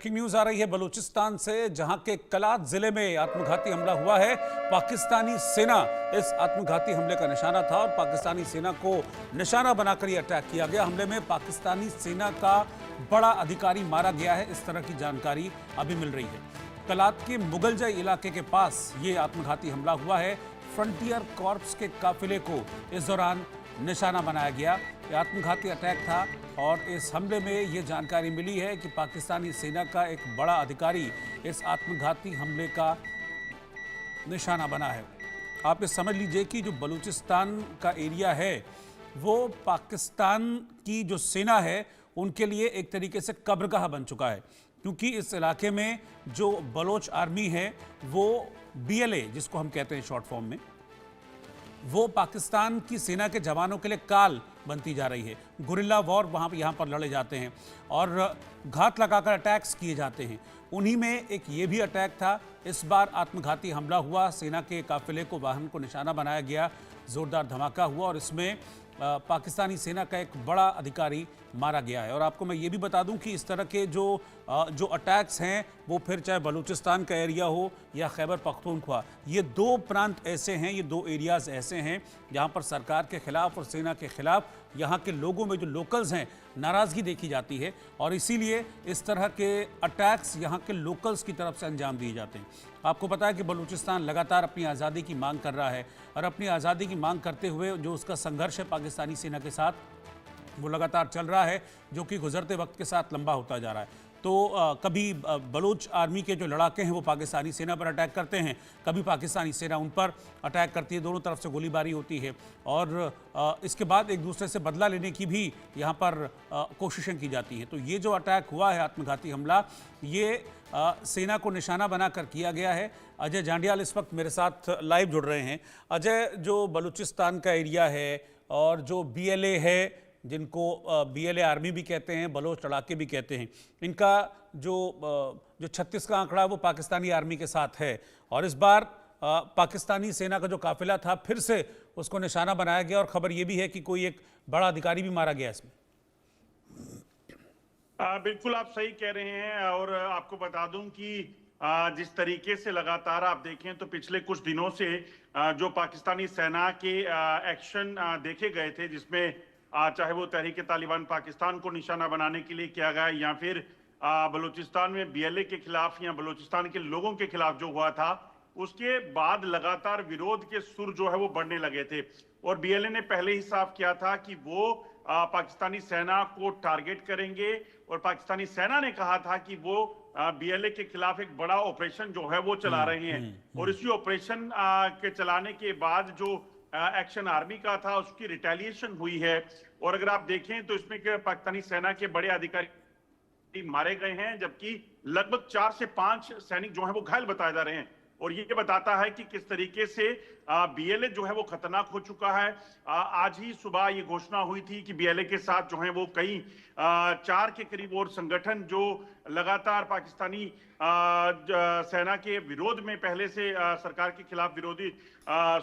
Breaking news आ रही है बलूचिस्तान से, जहां के कलात जिले में आत्मघाती हमला हुआ है। पाकिस्तानी सेना इस आत्मघाती हमले का निशाना था और पाकिस्तानी सेना को निशाना बनाकर यह अटैक किया गया। हमले में पाकिस्तानी सेना का बड़ा अधिकारी मारा गया है, इस तरह की जानकारी अभी मिल रही है। कलात के मुगलजय इलाके के पास ये आत्मघाती हमला हुआ है। फ्रंटियर कॉर्प्स के काफिले को इस दौरान निशाना बनाया गया। यह आत्मघाती अटैक था और इस हमले में ये जानकारी मिली है कि पाकिस्तानी सेना का एक बड़ा अधिकारी इस आत्मघाती हमले का निशाना बना है। आप ये समझ लीजिए कि जो बलूचिस्तान का एरिया है वो पाकिस्तान की जो सेना है उनके लिए एक तरीके से कब्रगाह बन चुका है, क्योंकि इस इलाके में जो बलोच आर्मी है वो BLA जिसको हम कहते हैं शॉर्ट फॉर्म में, वो पाकिस्तान की सेना के जवानों के लिए काल बनती जा रही है। गुरिल्ला वॉर यहाँ पर लड़े जाते हैं और घात लगाकर अटैक्स किए जाते हैं। उन्हीं में एक ये भी अटैक था। इस बार आत्मघाती हमला हुआ, सेना के काफिले को, वाहन को निशाना बनाया गया, जोरदार धमाका हुआ और इसमें पाकिस्तानी सेना का एक बड़ा अधिकारी मारा गया है। और आपको मैं ये भी बता दूं कि इस तरह के जो अटैक्स हैं वो फिर चाहे बलूचिस्तान का एरिया हो या खैबर पख्तूनख्वा, ये दो प्रांत ऐसे हैं, ये दो एरियाज़ ऐसे हैं जहां पर सरकार के खिलाफ और सेना के खिलाफ यहाँ के लोगों में, जो लोकल्स हैं, नाराज़गी देखी जाती है और इसीलिए इस तरह के अटैक्स यहाँ के लोकल्स की तरफ से अंजाम दिए जाते हैं। आपको पता है कि बलूचिस्तान लगातार अपनी आज़ादी की मांग कर रहा है और अपनी आज़ादी की मांग करते हुए जो उसका संघर्ष है पाकिस्तानी सेना के साथ, वो लगातार चल रहा है, जो कि गुजरते वक्त के साथ लंबा होता जा रहा है। तो कभी बलूच आर्मी के जो लड़ाके हैं वो पाकिस्तानी सेना पर अटैक करते हैं, कभी पाकिस्तानी सेना उन पर अटैक करती है, दोनों तरफ से गोलीबारी होती है और इसके बाद एक दूसरे से बदला लेने की भी यहाँ पर कोशिशें की जाती हैं। तो ये जो अटैक हुआ है, आत्मघाती हमला, ये सेना को निशाना बनाकर किया गया है। अजय जांडियाल इस वक्त मेरे साथ लाइव जुड़ रहे हैं। अजय, जो बलूचिस्तान का एरिया है और जो BLA है, जिनको BLA आर्मी भी कहते हैं, बलोच लड़ाके भी कहते हैं, इनका जो 36 का आंकड़ा वो पाकिस्तानी आर्मी के साथ है और इस बार पाकिस्तानी सेना का जो काफिला था फिर से उसको निशाना बनाया गया और खबर ये भी है कि कोई एक बड़ा अधिकारी भी मारा गया इसमें। बिल्कुल आप सही कह रहे हैं और आपको बता दूं कि जिस तरीके से लगातार आप देखें तो पिछले कुछ दिनों से जो पाकिस्तानी सेना के एक्शन देखे गए थे, जिसमें चाहे वो तहरीक-ए-तालिबान पाकिस्तान को निशाना बनाने के लिए किया गया या फिर बलूचिस्तान में BLA के खिलाफ या बलूचिस्तान के लोगों के खिलाफ जो हुआ था, उसके बाद लगातार विरोध के सुर जो है वो बढ़ने लगे थे और BLA ने पहले ही साफ किया था कि वो पाकिस्तानी सेना को टारगेट करेंगे और पाकिस्तानी सेना ने कहा था कि वो BLA के खिलाफ एक बड़ा ऑपरेशन जो है वो चला रहे हैं और इसी ऑपरेशन के चलाने के बाद जो एक्शन आर्मी का था उसकी रिटेलिएशन हुई है। और अगर आप देखें तो इसमें पाकिस्तानी सेना के बड़े अधिकारी मारे गए हैं, जबकि लगभग 4 से 5 सैनिक जो हैं वो घायल बताए जा रहे हैं और ये बताता है कि किस तरीके से BLA जो है वो खतरनाक हो चुका है। आज ही सुबह ये घोषणा हुई थी कि BLA के साथ जो है वो कई 4 के करीब और संगठन जो लगातार पाकिस्तानी सेना के विरोध में पहले से सरकार के खिलाफ विरोधी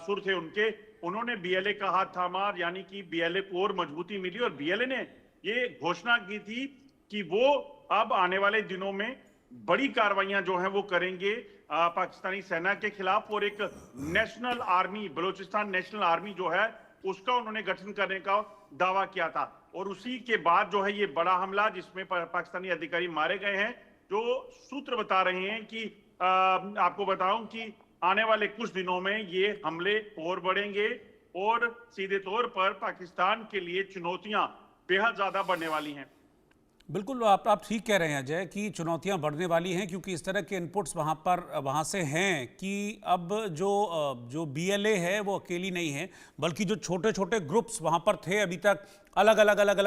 सुर थे, उन्होंने BLA का हाथ थामा, यानी कि BLA को और मजबूती मिली और BLA ने ये घोषणा की थी कि वो अब आने वाले दिनों में बड़ी कार्रवाइयां जो हैं वो करेंगे पाकिस्तानी सेना के खिलाफ और एक national army, Balochistan national army जो है उसका उन्होंने गठन करने का दावा किया था। और उसी के बाद जो है ये बड़ा हमला जिसमें पाकिस्तानी अधिकारी मारे गए हैं, जो सूत्र बता रहे हैं कि आपको बताऊं कि आने वाले कुछ दिनों में ये हमले और बढ़ेंगे और सीधे तौर पर पाकिस्तान के लिए चुनौतियां बेहद ज्यादा बढ़ने वाली हैं। बिल्कुल, आप ठीक कह रहे हैं अजय कि चुनौतियां बढ़ने वाली हैं, क्योंकि इस तरह के इनपुट्स वहाँ से हैं कि अब जो BLA है वो अकेली नहीं है, बल्कि जो छोटे छोटे ग्रुप्स वहाँ पर थे, अभी तक अलग अलग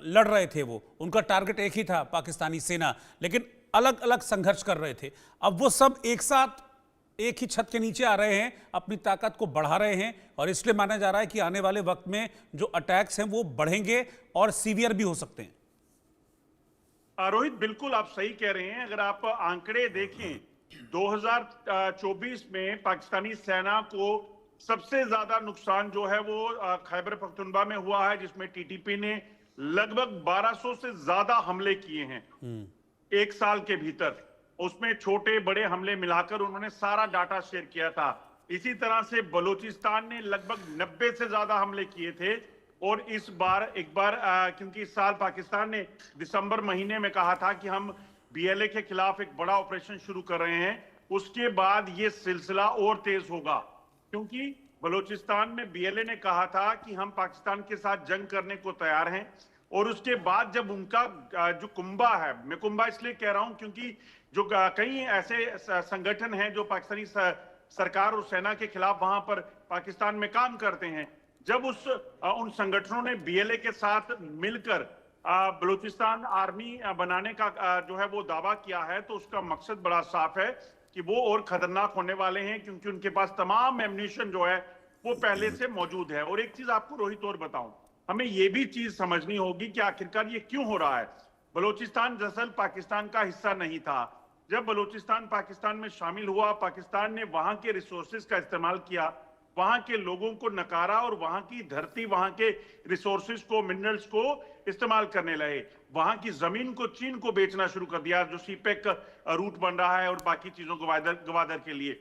लड़ रहे थे, वो उनका टारगेट एक ही था, पाकिस्तानी सेना, लेकिन अलग अलग संघर्ष कर रहे थे। अब वो सब एक साथ एक ही छत के नीचे आ रहे हैं, अपनी ताकत को बढ़ा रहे हैं और इसलिए माना जा रहा है कि आने वाले वक्त में जो अटैक्स हैं वो बढ़ेंगे और सीवियर भी हो सकते हैं। रोहित, बिल्कुल आप सही कह रहे हैं। अगर आप आंकड़े देखें 2024 में पाकिस्तानी सेना को सबसे ज्यादा नुकसान जो है वो खैबर पख्तूनख्वा में हुआ है, जिसमें TTP ने लगभग 1200 से ज्यादा हमले किए हैं 1 साल के भीतर। उसमें छोटे बड़े हमले मिलाकर उन्होंने सारा डाटा शेयर किया था। इसी तरह से बलूचिस्तान ने लगभग 90 से ज्यादा हमले किए थे। और इस बार एक बार क्योंकि इस साल पाकिस्तान ने दिसंबर महीने में कहा था कि हम बीएलए के खिलाफ एक बड़ा ऑपरेशन शुरू कर रहे हैं, उसके बाद ये सिलसिला और तेज होगा, क्योंकि बलूचिस्तान में बीएलए ने कहा था कि हम पाकिस्तान के साथ जंग करने को तैयार हैं। और उसके बाद जब उनका जो कुंबा है, मैं कुंबा इसलिए कह रहा हूं क्योंकि जो कई ऐसे संगठन हैं जो पाकिस्तानी सरकार और सेना के खिलाफ वहां पर पाकिस्तान में काम करते हैं, जब उन संगठनों ने बीएलए के साथ मिलकर बलूचिस्तान आर्मी बनाने का जो है वो दावा किया है, तो उसका मकसद बड़ा साफ है कि वो और खतरनाक होने वाले हैं, क्योंकि उनके पास तमाम एम्युनिशन जो है वो पहले से मौजूद है। और एक चीज आपको रोहित और बताऊं, हमें ये भी चीज समझनी होगी कि आखिरकार ये क्यों हो रहा है। बलूचिस्तान दरअसल पाकिस्तान का हिस्सा नहीं था। जब बलूचिस्तान पाकिस्तान में शामिल हुआ, पाकिस्तान ने वहां के रिसोर्सेज का इस्तेमाल किया, वहां के लोगों को नकारा और वहां की धरती, वहां के रिसोर्सेज को, मिनरल्स को इस्तेमाल करने लगे। वहां की जमीन को चीन को बेचना शुरू कर दिया, जो सीपेक रूट बन रहा है और बाकी चीजों को गवादर के लिए।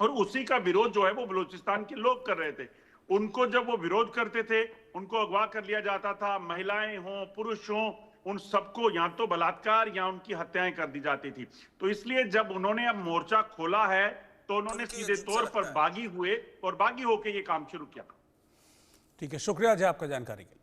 और उसी का विरोध जो है वो बलूचिस्तान के लोग कर रहे थे। उनको जब वो विरोध करते थे, उनको अगवा कर लिया जाता था, महिलाएं हों पुरुष हों, उन सबको या तो बलात्कार या उनकी हत्याएं कर दी जाती थी। तो इसलिए जब उन्होंने अब मोर्चा खोला है, तो उन्होंने सीधे तौर पर बागी हुए और बागी होकर ये काम शुरू किया। ठीक है, शुक्रिया जी आपका जानकारी के लिए।